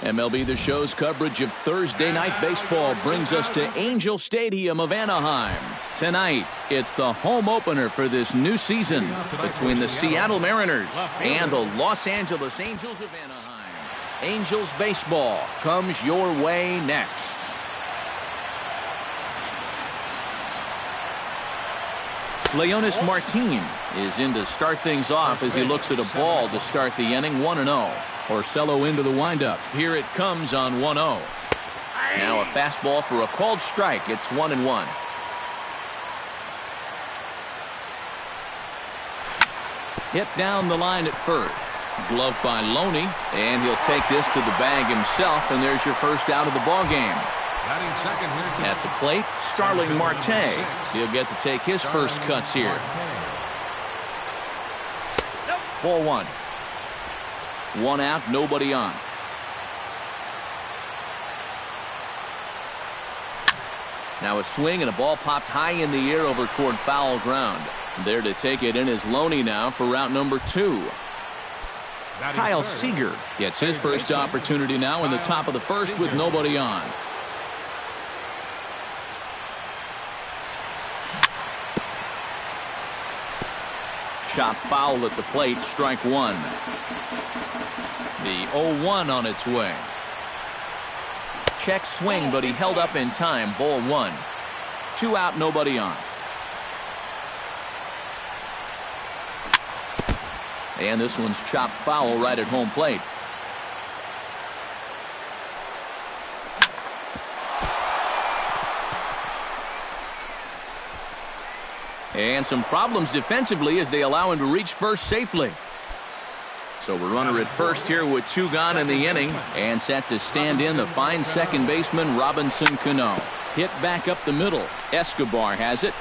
MLB The Show's coverage of Thursday Night Baseball brings us to Angel Stadium of Anaheim. Tonight, it's the home opener for this new season between the Seattle Mariners and the Los Angeles Angels of Anaheim. Angels baseball comes your way next. Leonys Martin is in to start things off as he looks at a ball to start the inning 1-0. Porcello into the windup. Here it comes on 1-0. Now a fastball for a called strike. It's 1-1. Hit down the line at first. Glove by Loney, and he'll take this to the bag himself, and there's your first out of the ball game. At the plate, Starling Marte. He'll get to take his first cuts here. Ball one. One out, nobody on. Now a swing and a ball popped high in the air over toward foul ground. There to take it in is Loney now for route number 2. Kyle Seager gets his first opportunity now in the top of the first with nobody on. Chop foul at the plate, strike one. The 0-1 on its way. Check swing, but he held up in time. Ball one. 2 out, nobody on. And this one's chopped foul right at home plate. And some problems defensively as they allow him to reach first safely. So we're runner at first here with 2 gone in the inning, and set to stand in the fine second baseman Robinson Cano. Hit back up the middle. Escobar has it.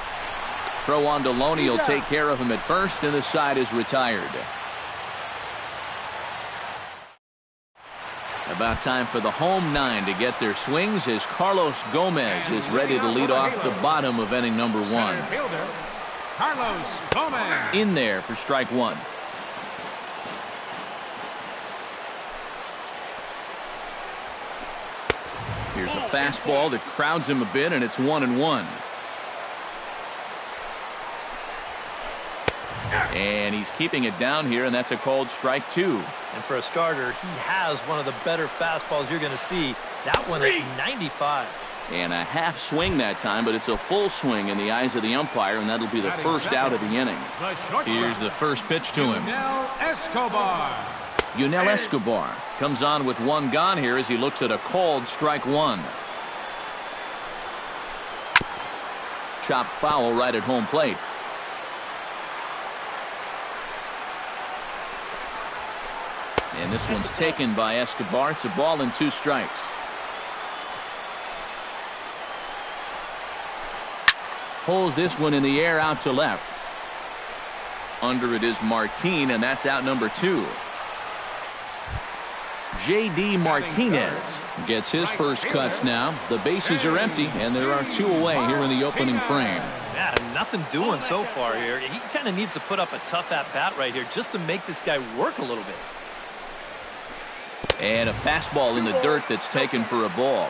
Throw on to Loney. He'll take care of him at first, and the side is retired. About time for the home 9 to get their swings as Carlos Gomez is ready to lead off the bottom of inning number 1. Carlos Gomez. In there for strike one. Here's a fastball that crowds him a bit, and it's 1-1. And he's keeping it down here, and that's a called strike 2. And for a starter, he has one of the better fastballs you're going to see. That one at 95. And a half swing that time, but it's a full swing in the eyes of the umpire, and that'll be the first out of the inning. Here's the first pitch to him. Yunel Escobar comes on with 1 gone here as he looks at a called strike 1. Chopped foul right at home plate. And this one's taken by Escobar. It's a ball and 2 strikes. Pulls this one in the air out to left. Under it is Martin, and that's out number 2. J.D. Martinez gets his first cuts now. The bases are empty, and there are 2 away here in the opening frame. Yeah, nothing doing so far here. He kind of needs to put up a tough at-bat right here just to make this guy work a little bit. And a fastball in the dirt that's taken for a ball.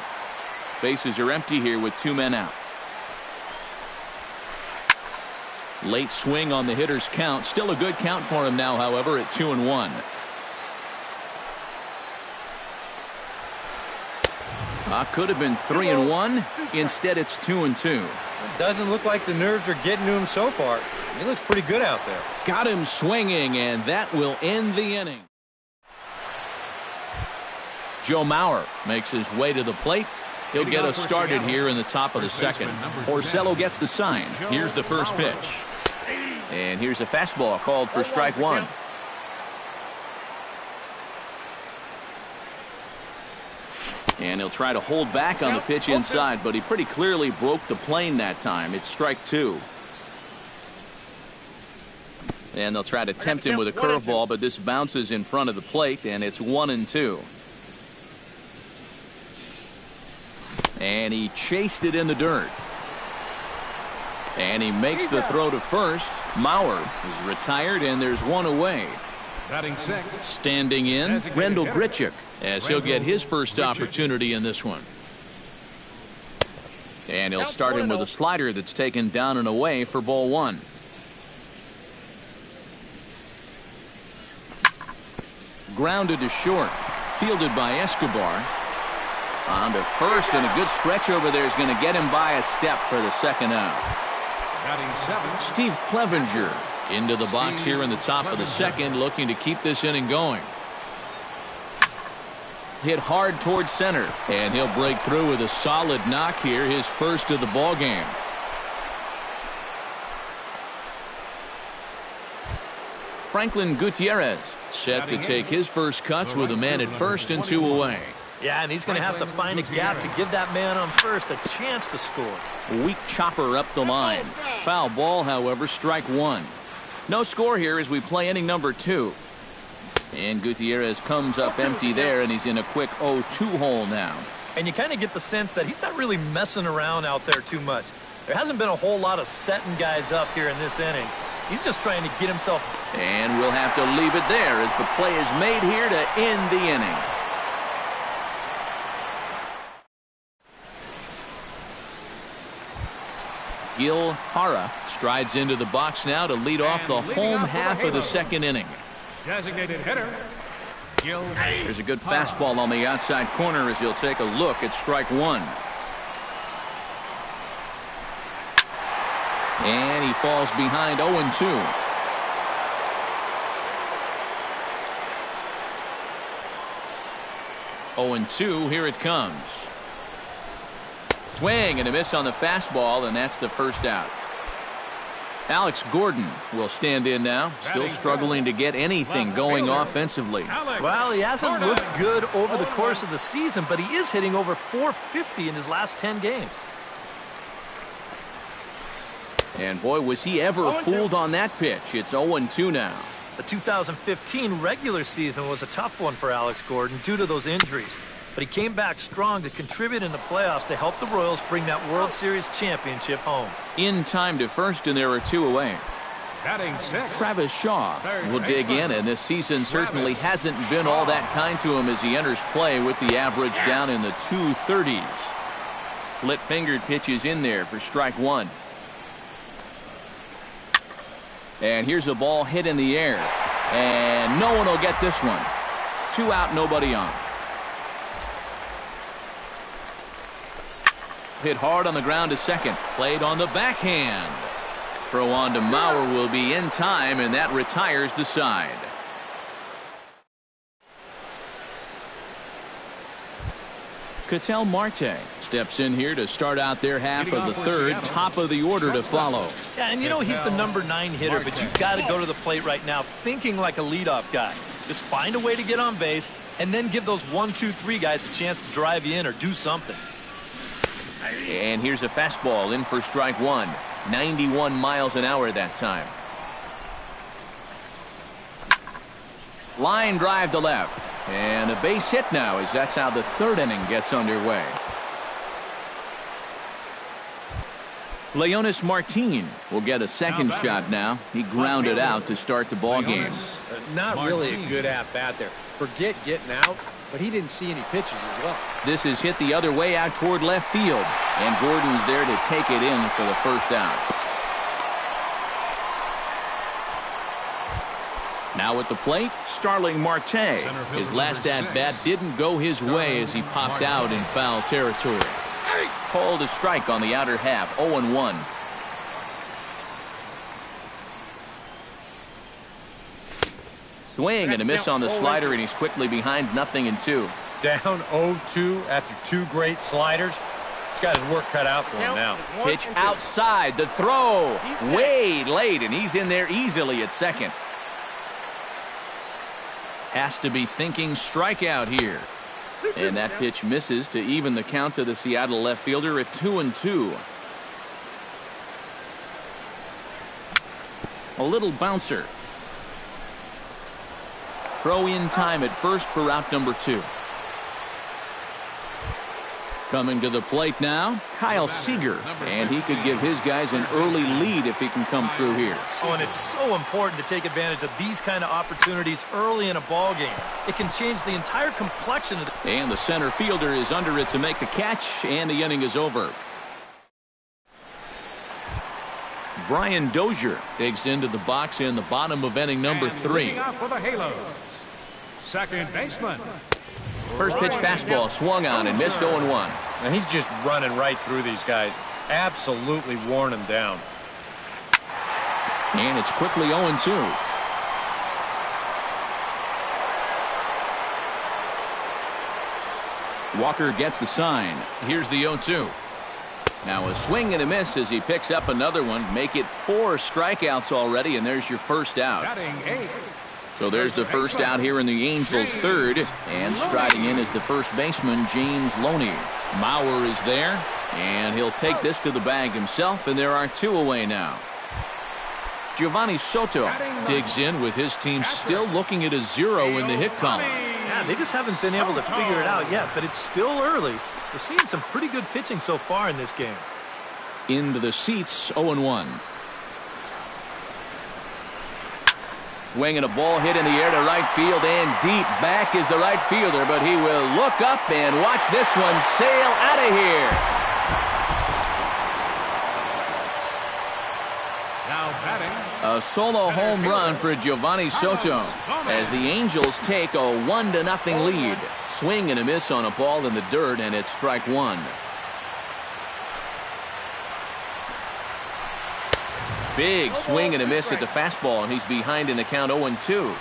Bases are empty here with 2 men out. Late swing on the hitter's count. Still a good count for him now, however, at 2-1. Could have been 3-1. Instead, it's 2-2. It doesn't look like the nerves are getting to him so far. He looks pretty good out there. Got him swinging, and that will end the inning. Joe Mauer makes his way to the plate. He'll get us started here in the top of the second. Porcello gets the sign. Here's the first pitch. And here's a fastball called for strike 1. And he'll try to hold back on the pitch inside, but he pretty clearly broke the plane that time. It's strike 2. And they'll try to tempt him with a curveball, but this bounces in front of the plate, and it's 1-2. And he chased it in the dirt. And he makes the throw to first. Mauer is retired, and there's 1 away. Batting sixth. Standing in, Rendell Grichuk, as he'll get his first opportunity in this one. And he'll start him with a slider that's taken down and away for ball one. Grounded to short. Fielded by Escobar. On to first, and a good stretch over there is going to get him by a step for the second out. Batting seventh. Steve Clevenger into the box here in the top of the second, looking to keep this inning going. Hit hard towards center, and he'll break through with a solid knock here, his first of the ball game. Franklin Gutierrez set to take his first cuts with a man at first and 2 away. Yeah, and he's going to have to find a gap to give that man on first a chance to score. Weak chopper up the line. Foul ball, however, strike one. No score here as we play inning number 2. And Gutierrez comes up empty there, and he's in a quick 0-2 hole now. And you kind of get the sense that he's not really messing around out there too much. There hasn't been a whole lot of setting guys up here in this inning. He's just trying to get himself. And we'll have to leave it there as the play is made here to end the inning. Gil Hara strides into the box now to lead off the home half of the second inning. Designated hitter. Gil. There's a good fastball on the outside corner as he'll take a look at strike one. And he falls behind 0-2. Here it comes. Swing and a miss on the fastball, and that's the first out. Alex Gordon will stand in now, still struggling to get anything going offensively. Well, he hasn't looked good over the course of the season, but he is hitting over .450 in his last 10 games. And boy, was he ever fooled on that pitch. It's 0-2 now. The 2015 regular season was a tough one for Alex Gordon due to those injuries. But he came back strong to contribute in the playoffs to help the Royals bring that World Series championship home. In time to first, and there are 2 away. Batting sixth. Travis Shaw will dig in, and this season certainly hasn't been all that kind to him as he enters play with the average down in the 230s. Split-fingered pitches in there for strike one. And here's a ball hit in the air. And no one will get this one. 2 out, nobody on. Hit hard on the ground to second. Played on the backhand. Throw on to Mauer will be in time, and that retires the side. Ketel Marte steps in here to start out their half of the third. Top of the order to follow. Yeah, and you know he's the number 9 hitter, but you've got to go to the plate right now thinking like a leadoff guy. Just find a way to get on base, and then give those 1, 2, 3 guys a chance to drive you in or do something. And here's a fastball in for strike one. 91 miles an hour that time. Line drive to left. And a base hit now as that's how the third inning gets underway. Leonis Martin will get a second shot now. He grounded out to start the ball game. Not really a good at-bat there. Forget getting out, but he didn't see any pitches as well. This is hit the other way out toward left field. And Gordon's there to take it in for the first out. Now at the plate, Starling Marte. His last at-bat didn't go his way as he popped out in foul territory. Called a strike on the outer half, 0-1. Swing and a miss on the slider, and he's quickly behind 0-2. Down 0-2 after 2 great sliders. He's got his work cut out for him now. Pitch outside, the throw way late, and he's in there easily at second. Has to be thinking strikeout here. And that pitch misses to even the count to the Seattle left fielder at 2-2. A little bouncer. Throw in time at first for out number 2. Coming to the plate now, Kyle Seager, and he could give his guys an early lead if he can come through here. Oh, and it's so important to take advantage of these kind of opportunities early in a ball game. It can change the entire complexion of the... And the center fielder is under it to make the catch, and the inning is over. Brian Dozier digs into the box in the bottom of inning number 3. Out for the Halos, second baseman. First pitch fastball swung on and missed 0-1. Now he's just running right through these guys. Absolutely worn them down. And it's quickly 0-2. Walker gets the sign. Here's the 0-2. Now a swing and a miss as he picks up another one. Make it 4 strikeouts already, and there's your first out. Batting 8. So there's the first out here in the Angels' third, and striding in is the first baseman, James Loney. Mauer is there, and he'll take this to the bag himself, and there are 2 away now. Giovanni Soto digs in with his team still looking at a 0 in the hit column. Yeah, they just haven't been able to figure it out yet, but it's still early. We're seeing some pretty good pitching so far in this game. Into the seats, 0-1. Swinging a ball hit in the air to right field, and deep back is the right fielder, but he will look up and watch this one sail out of here. Now batting. A solo home run for Giovanni Soto as the Angels take a 1-0 lead. Swing and a miss on a ball in the dirt, and it's strike 1. Big swing and a miss at the fastball, and he's behind in the count 0-2.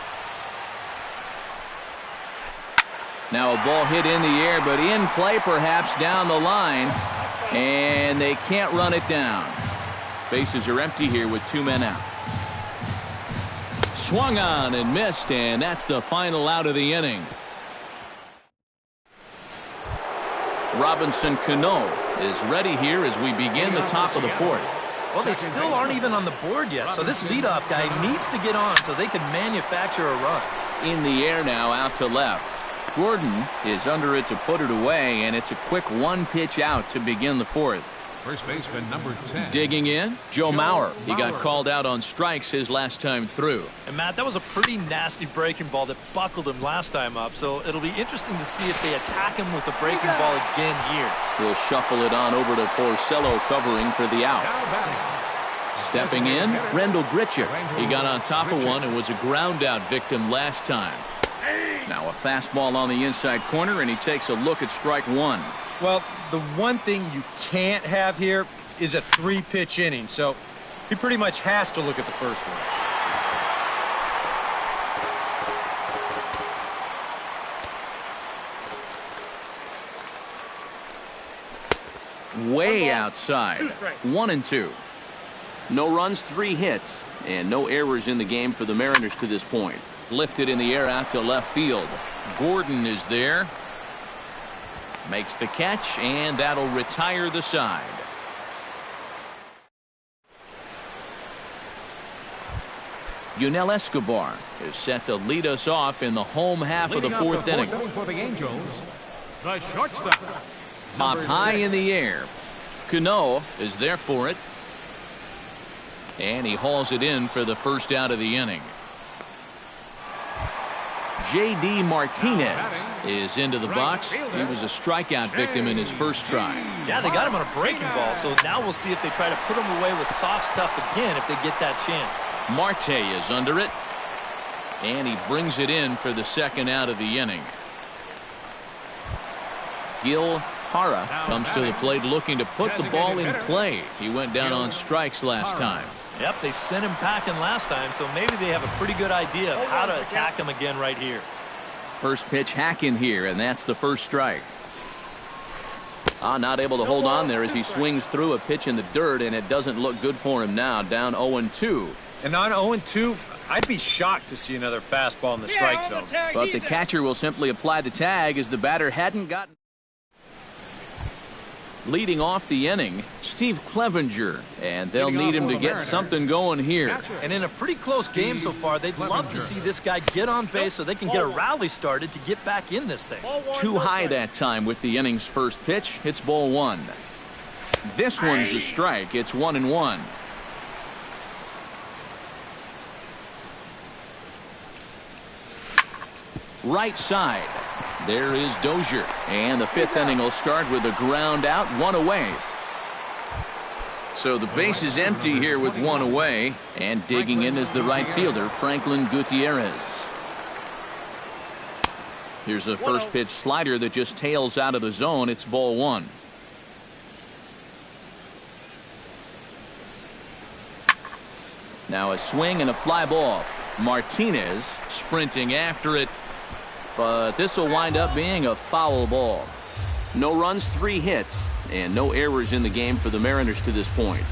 Now a ball hit in the air, but in play perhaps down the line, and they can't run it down. Bases are empty here with 2 men out. Swung on and missed, and that's the final out of the inning. Robinson Cano is ready here as we begin the top of the 4th. Well, they still aren't even on the board yet, so this leadoff guy needs to get on so they can manufacture a run. In the air now, out to left. Gordon is under it to put it away, and it's a quick 1-pitch out to begin the 4th. First baseman number 10. Digging in, Joe Mauer. He got called out on strikes his last time through. And Matt, that was a pretty nasty breaking ball that buckled him last time up, so it'll be interesting to see if they attack him with the breaking ball again here. He'll shuffle it on over to Porcello covering for the out. Now batting. Stepping in, Rendell Gritchick. He got on top of one and was a ground out victim last time. Now a fastball on the inside corner, and he takes a look at strike 1. Well, the one thing you can't have here is a 3-pitch inning, so he pretty much has to look at the first one. Way outside. 1-2. No runs, 3 hits, and no errors in the game for the Mariners to this point. Lifted in the air out to left field. Gordon is there. Makes the catch, and that'll retire the side. Yunel Escobar is set to lead us off in the home half of the 4th inning. For the Angels, the shortstop. Popped high in the air. Cano is there for it. And he hauls it in for the first out of the inning. J.D. Martinez is into the box. He was a strikeout victim in his first try. Yeah, they got him on a breaking ball, so now we'll see if they try to put him away with soft stuff again if they get that chance. Marte is under it, and he brings it in for the second out of the inning. Gil Hara comes to the plate looking to put the ball in play. He went down on strikes last time. Yep, they sent him packing last time, so maybe they have a pretty good idea of how to attack him again right here. First pitch hack in here, and that's the first strike. Not able to hold on there as he swings through a pitch in the dirt, and it doesn't look good for him now, down 0-2. And on 0-2, I'd be shocked to see another fastball in the strike zone. But the catcher will simply apply the tag as the batter hadn't gotten. Leading off the inning, Steve Clevenger, and they'll need him to get something going here. And in a pretty close game so far, they'd love to see this guy get on base so they can get a rally started to get back in this thing. Too high that time with the inning's first pitch. It's ball one. This one's a strike. It's 1-1. Right side. There is Dozier. And the fifth inning will start with a ground out, one away. So the base is empty here with one away. And digging in is the right fielder, Franklin Gutierrez. Here's a first pitch slider that just tails out of the zone. It's ball one. Now a swing and a fly ball. Martinez sprinting after it. But this will wind up being a foul ball. No runs, 3 hits, and no errors in the game for the Mariners to this point.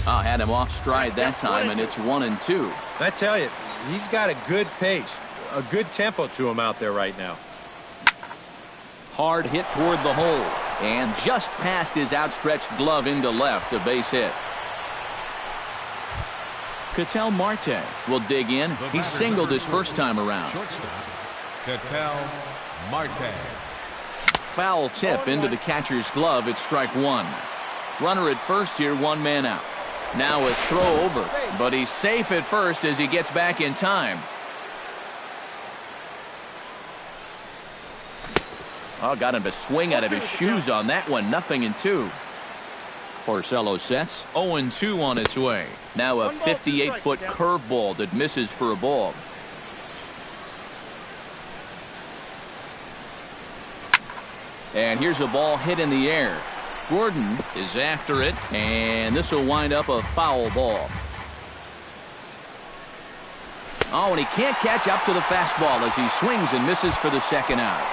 Had him off stride that time, and it's 1-2. I tell you, he's got a good pace, a good tempo to him out there right now. Hard hit toward the hole, and just past his outstretched glove into left, a base hit. Ketel Marte will dig in. He singled his first time around. Ketel Marte. Foul tip into the catcher's glove. It's strike one. Runner at first here, 1 man out. Now a throw over, but he's safe at first as he gets back in time. Got him to swing out of his shoes on that one. 0-2. Porcello sets. 0-2 on its way. Now a 58-foot curveball that misses for a ball. And here's a ball hit in the air. Gordon is after it, and this will wind up a foul ball. And he can't catch up to the fastball as he swings and misses for the second out.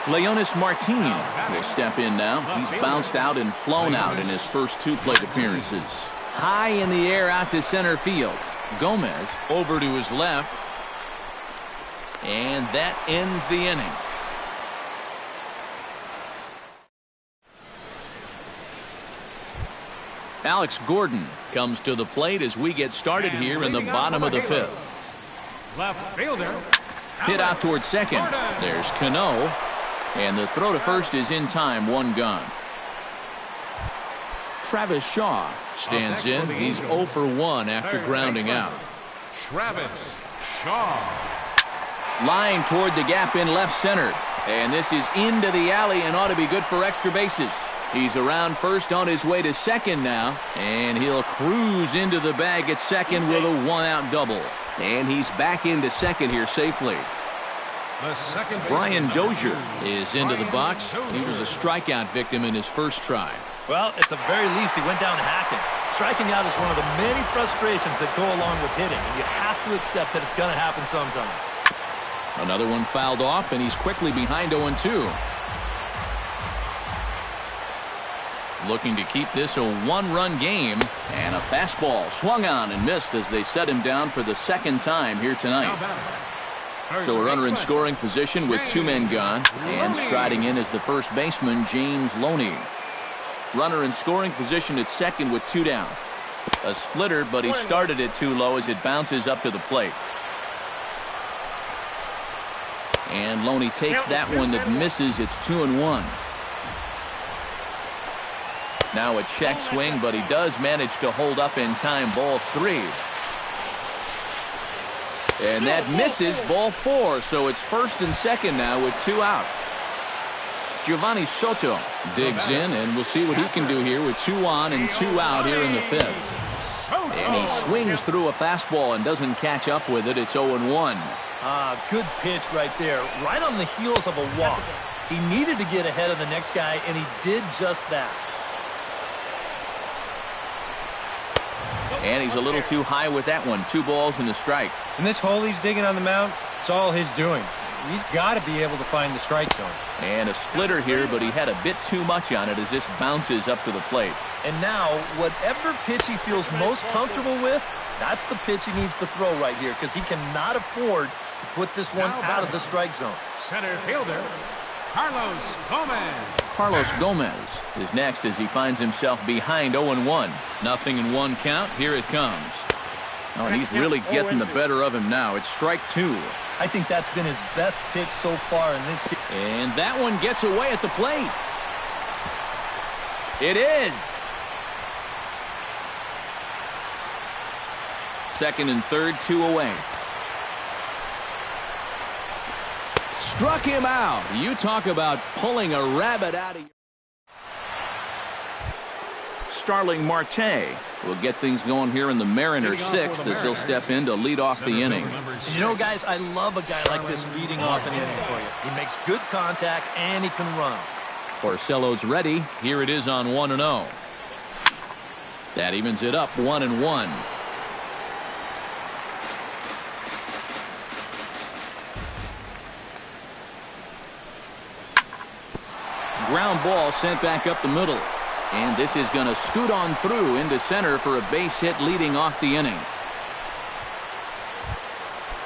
Leonis Martin will step in now. He's bounced out and flown out in his first 2 plate appearances. High in the air out to center field. Gomez over to his left. And that ends the inning. Alex Gordon comes to the plate as we get started here in the bottom of the 5th. Left fielder. Hit out towards second. There's Cano. And the throw to first is in time, 1 gone. Travis Shaw stands in. He's 0 for 1 after grounding out. Travis Shaw. Line toward the gap in left center. And this is into the alley and ought to be good for extra bases. He's around first on his way to second now. And he'll cruise into the bag at second with a 1-out double. And he's back into second here safely. Brian Dozier is into the box. He was a strikeout victim in his first try. Well, at the very least, he went down hacking. Striking out is one of the many frustrations that go along with hitting. And you have to accept that it's going to happen sometime. Another one fouled off, and he's quickly behind 0-2. Looking to keep this a 1-run game. And a fastball swung on and missed as they set him down for the second time here tonight. So a runner in scoring position with 2 men gone. And striding in is the first baseman, James Loney. Runner in scoring position at second with 2 down. A splitter, but he started it too low as it bounces up to the plate. And Loney takes that one that misses. It's 2-1. Now a check swing, but he does manage to hold up in time. Ball 3. And that misses, ball 4. So it's first and second now with 2 out. Giovanni Soto digs in, and we'll see what he can do here with 2 on and 2 out here in the 5th. And he swings through a fastball and doesn't catch up with it. It's 0-1. Good pitch right there, right on the heels of a walk. He needed to get ahead of the next guy, and he did just that. And he's a little too high with that one. 2 balls and a strike. And this hole he's digging on the mound, it's all his doing. He's got to be able to find the strike zone. And a splitter here, but he had a bit too much on it as this bounces up to the plate. And now, whatever pitch he feels most comfortable with, that's the pitch he needs to throw right here, because he cannot afford to put this one out of the strike zone. Center fielder, Carlos Gomez. Carlos Gomez is next as he finds himself behind 0-1. Nothing in one count. Here it comes. Oh, and he's really getting the better of him now. It's strike two. I think that's been his best pitch so far in this game. And that one gets away at the plate. It is. Second and third, 2 away. Struck him out. You talk about pulling a rabbit out of your... Starling Marte will get things going here in the Mariners' sixth as he'll step in to lead off the inning. You know, guys, I love a guy like this leading off an inning for you. He makes good contact and he can run. Porcello's ready. Here it is on 1-0. That evens it up 1-1. Ground ball sent back up the middle. And this is going to scoot on through into center for a base hit leading off the inning.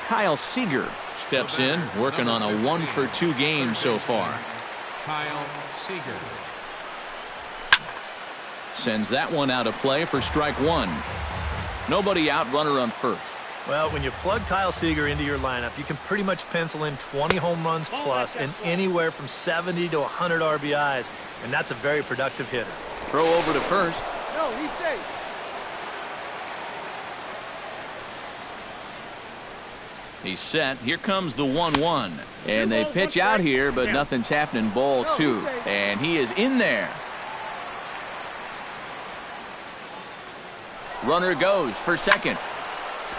Kyle Seager steps in, working on a 1-for-2 game so far. Kyle Seager. Sends that one out of play for strike one. Nobody out, runner on first. Well, when you plug Kyle Seager into your lineup, you can pretty much pencil in 20 home runs plus and anywhere from 70 to 100 RBIs, and that's a very productive hitter. Throw over to first. No, he's safe. He's set. Here comes the 1-1. And they pitch out here, but nothing's happening. Ball two. And he is in there. Runner goes for second.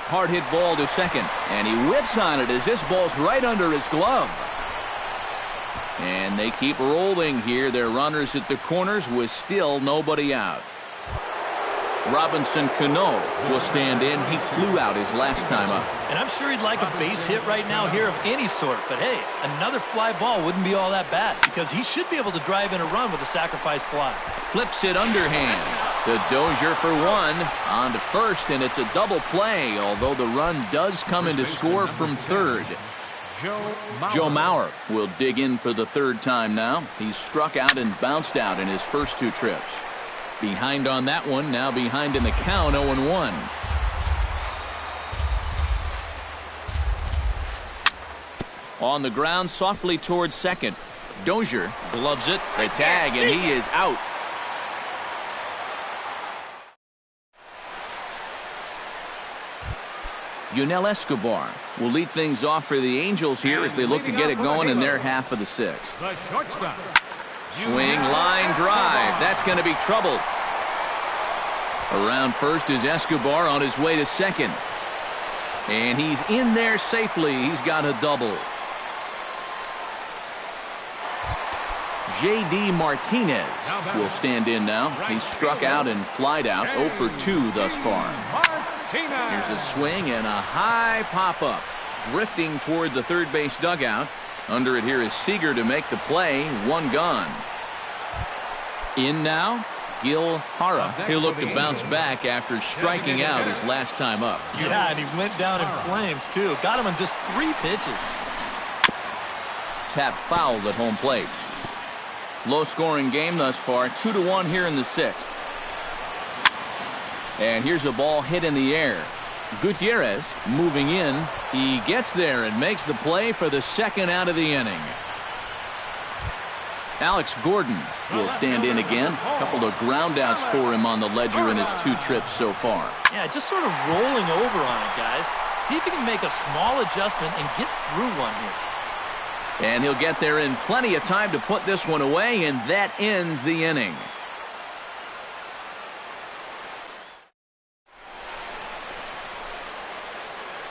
Hard hit ball to second. And he whips on it as this ball's right under his glove. And they keep rolling here. Their runners at the corners with still nobody out. Robinson Cano will stand in. He flew out his last time up. And I'm sure he'd like a base hit right now here of any sort. But hey, another fly ball wouldn't be all that bad because he should be able to drive in a run with a sacrifice fly. Flips it underhand. The Dozier for one. On to first, and it's a double play, although the run does come into score from third. Joe Mauer will dig in for the third time now. He's struck out and bounced out in his first two trips. Behind on that one, now behind in the count, 0-1. On the ground, softly towards second. Dozier gloves it, the tag, and he is out. Yunel Escobar will lead things off for the Angels here as they look to get it going in their half of the sixth. The shortstop. Swing, line drive. That's going to be trouble. Around first is Escobar on his way to second. And he's in there safely. He's got a double. J.D. Martinez will stand in now. He's struck out and flied out 0 for 2 thus far. Here's a swing and a high pop-up. Drifting toward the third base dugout. Under it here is Seager to make the play. One gone. In now, Gil Hara. He'll look to bounce back after striking out his last time up. Yeah, and he went down in flames, too. Got him in just 3 pitches. Tap fouled at home plate. Low-scoring game thus far. 2-1 here in the sixth. And here's a ball hit in the air. Gutierrez moving in. He gets there and makes the play for the second out of the inning. Alex Gordon will stand in again. A couple of groundouts for him on the ledger in his 2 trips so far. Yeah, just sort of rolling over on it, guys. See if he can make a small adjustment and get through one here. And he'll get there in plenty of time to put this one away, and that ends the inning.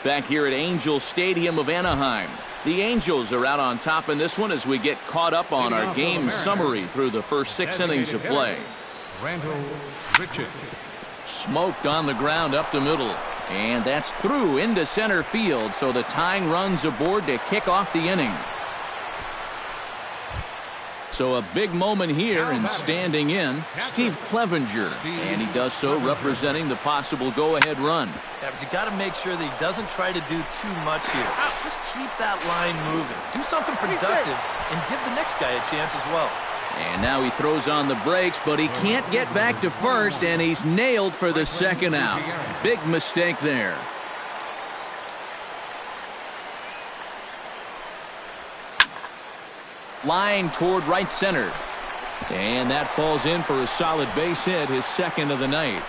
Back here at Angels Stadium of Anaheim. The Angels are out on top in this one as we get caught up on our game summary through the first 6 innings of play. Randall Richard. Smoked on the ground up the middle. And that's through into center field, so the tying run's aboard to kick off the inning. So a big moment here, and standing in, Steve Clevenger. And he does so representing the possible go-ahead run. Yeah, but you got to make sure that he doesn't try to do too much here. Just keep that line moving. Do something productive and give the next guy a chance as well. And now he throws on the brakes, but he can't get back to first, and he's nailed for the second out. Big mistake there. Line toward right center. And that falls in for a solid base hit, his second of the night.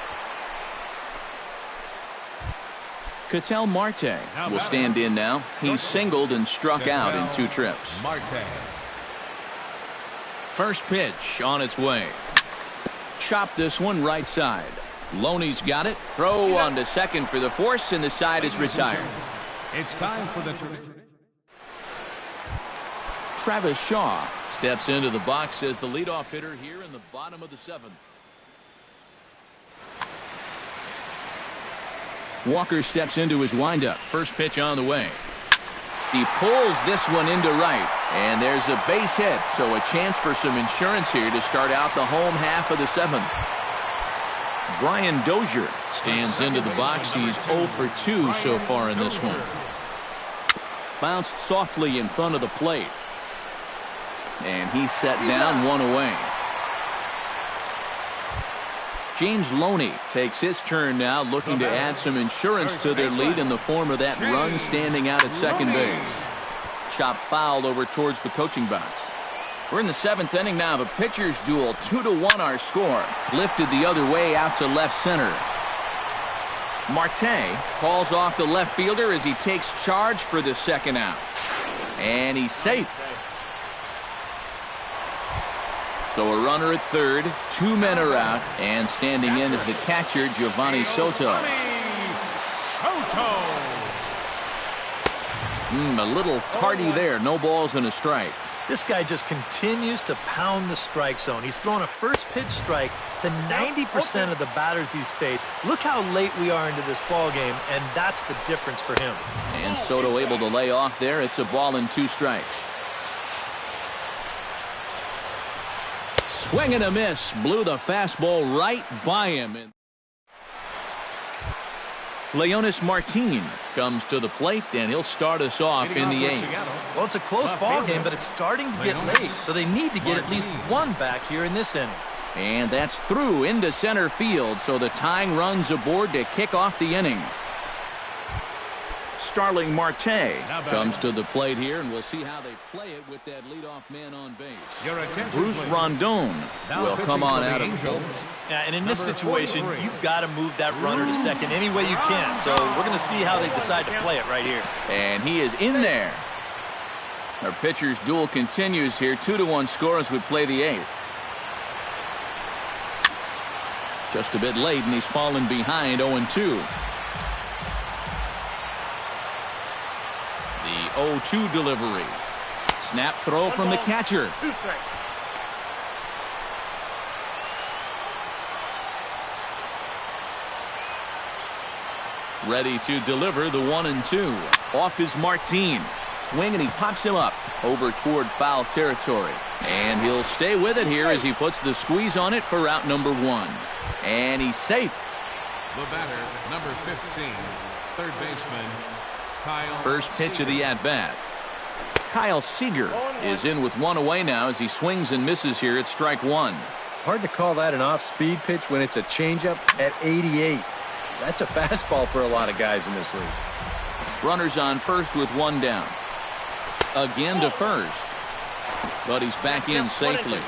Ketel Marte will stand in now. He's singled and struck out in 2 trips. First pitch on its way. Chop this one right side. Loney's got it. Throw on to second for the force, and the side is retired. It's time for the Travis Shaw steps into the box as the leadoff hitter here in the bottom of the 7th. Walker steps into his windup. First pitch on the way. He pulls this one into right, and there's a base hit, so a chance for some insurance here to start out the home half of the 7th. Brian Dozier stands into the box. He's 0 for 2 so far in this one. Bounced softly in front of the plate. And he's set down, 1 away. James Loney takes his turn now, looking to add some insurance to their lead in the form of that run standing out at second base. Chop foul over towards the coaching box. We're in the 7th inning now of a pitcher's duel. 2-1 our score. Lifted the other way out to left center. Marte calls off the left fielder as he takes charge for the second out. And he's safe. So a runner at third, 2 men are out, and standing in is the catcher, Giovanni Soto. A little tardy there, no balls and a strike. This guy just continues to pound the strike zone. He's thrown a first pitch strike to 90% of the batters he's faced. Look how late we are into this ball game, and that's the difference for him. And Soto able to lay off there. It's a ball and 2 strikes. Swing and a miss. Blew the fastball right by him. Leonis Martin comes to the plate, and he'll start us off in the 8th. Well, it's a close ball game, but it's starting to get late, so they need to get at least 1 back here in this inning. And that's through into center field, so the tying run's aboard to kick off the inning. Starling Marte comes to the plate here, and we'll see how they play it with that leadoff man on base. Bruce Rondon will come on out of the bullpen. Yeah, and in this situation, you've got to move that runner to second any way you can. So we're going to see how they decide to play it right here. And he is in there. Our pitcher's duel continues here. 2-1 score as we play the 8th. Just a bit late, and he's fallen behind 0-2. The 0-2 delivery. Snap throw from the catcher. Ready to deliver the 1-2. Off is Martin. Swing, and he pops him up over toward foul territory. And he'll stay with it here as he puts the squeeze on it for out number 1. And he's safe. The batter, number 15, third baseman, Kyle. First pitch of the at-bat. Kyle Seager is in with 1 away now as he swings and misses here at strike 1. Hard to call that an off-speed pitch when it's a changeup at 88. That's a fastball for a lot of guys in this league. Runners on first with 1 down. Again to first. But he's back in safely.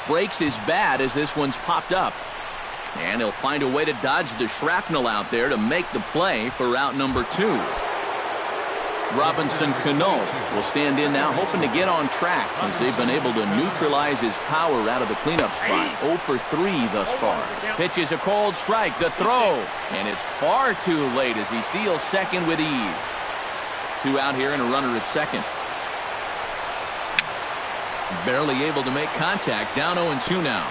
Breaks his bat as this one's popped up. And he'll find a way to dodge the shrapnel out there to make the play for out number 2. Robinson Cano will stand in now, hoping to get on track as they've been able to neutralize his power out of the cleanup spot. 0 for 3 thus far. Pitch is a cold strike. The throw. And it's far too late as he steals second with ease. 2 out here and a runner at second. Barely able to make contact. Down 0-2 now.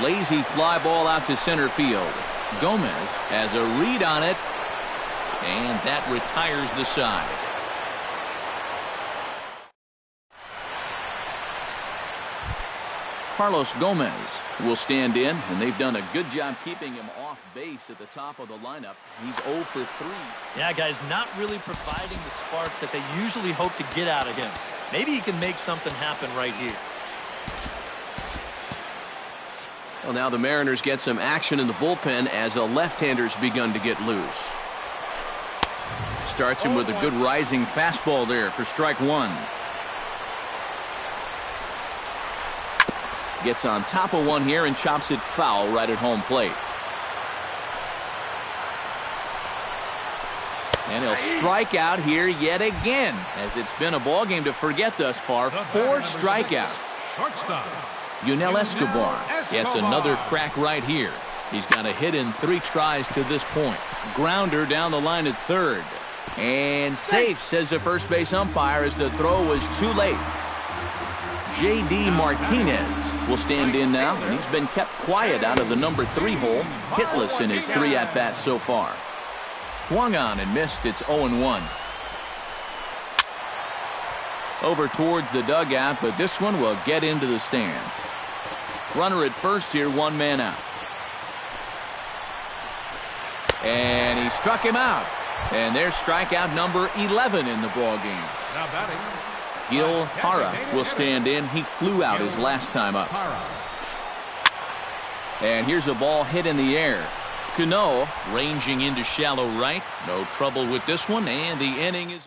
Lazy fly ball out to center field. Gomez has a read on it, and that retires the side. Carlos Gomez will stand in, and they've done a good job keeping him off base at the top of the lineup. He's 0 for 3. Yeah, guys, not really providing the spark that they usually hope to get out of him. Maybe he can make something happen right here. Well, now the Mariners get some action in the bullpen as a left-hander's begun to get loose. Starts him with a good rising fastball there for strike one. Gets on top of one here and chops it foul right at home plate. And he'll strike out here yet again, as it's been a ball game to forget thus far. 4 strikeouts. Shortstop. Yunel Escobar gets another crack right here. He's got a hit in 3 tries to this point. Grounder down the line at third. And safe, says the first base umpire, as the throw was too late. J.D. Martinez will stand in now, and he's been kept quiet out of the number 3 hole, hitless in his 3 at-bats so far. Swung on and missed. It's 0-1. Over towards the dugout, but this one will get into the stands. Runner at first here, 1 man out. And he struck him out. And there's strikeout number 11 in the ball game. Now batting. Gil Hara will stand in. He flew out his last time up. And here's a ball hit in the air. Cano ranging into shallow right. No trouble with this one, and the inning is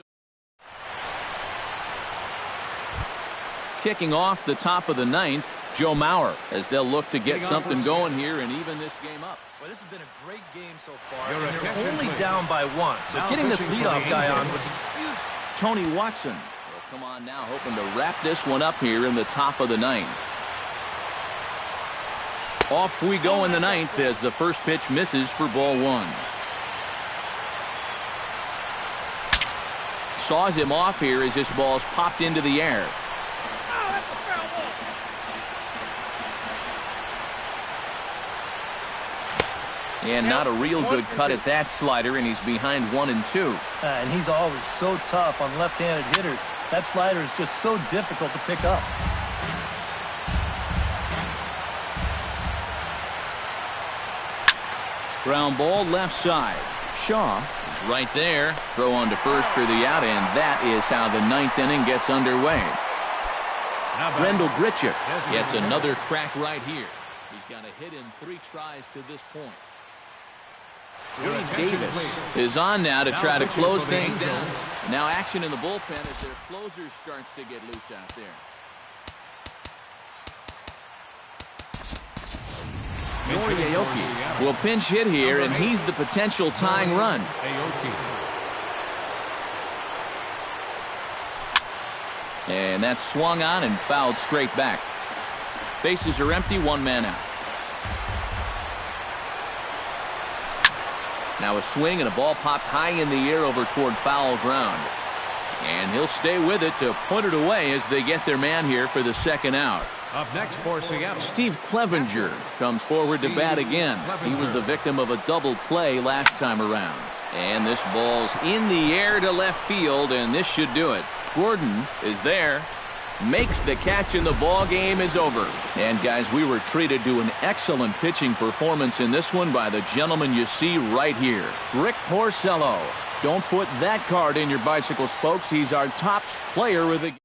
kicking off the top of the 9th. Joe Mauer, as they'll look to get something going here and even this game up. Well, this has been a great game so far, and they're only down by 1. So getting this leadoff guy on would be huge. Tony Watson will come on now, hoping to wrap this one up here in the top of the 9th. Off we go in the 9th as the first pitch misses for ball 1. Saws him off here as this ball's popped into the air. And not a real good cut at that slider, and he's behind 1 and 2. And he's always so tough on left-handed hitters. That slider is just so difficult to pick up. Ground ball left side. Shaw is right there. Throw on to first for the out, and that is how the 9th inning gets underway. Brendel Grichuk gets another crack right here. He's got a hit in 3 tries to this point. Willie Davis is on now to try to close things down. Now action in the bullpen as their closer starts to get loose out there. Nori Aoki will pinch hit here, and he's the potential tying run. And that's swung on and fouled straight back. Bases are empty, 1 man out. Now a swing and a ball popped high in the air over toward foul ground. And he'll stay with it to put it away as they get their man here for the second out. Up next for Seattle, Steve Clevenger comes forward to bat again. He was the victim of a double play last time around. And this ball's in the air to left field, and this should do it. Gordon is there, makes the catch, and the ball game is over. And guys, we were treated to an excellent pitching performance in this one by the gentleman you see right here, Rick Porcello. Don't put that card in your bicycle spokes. He's our top player of the game.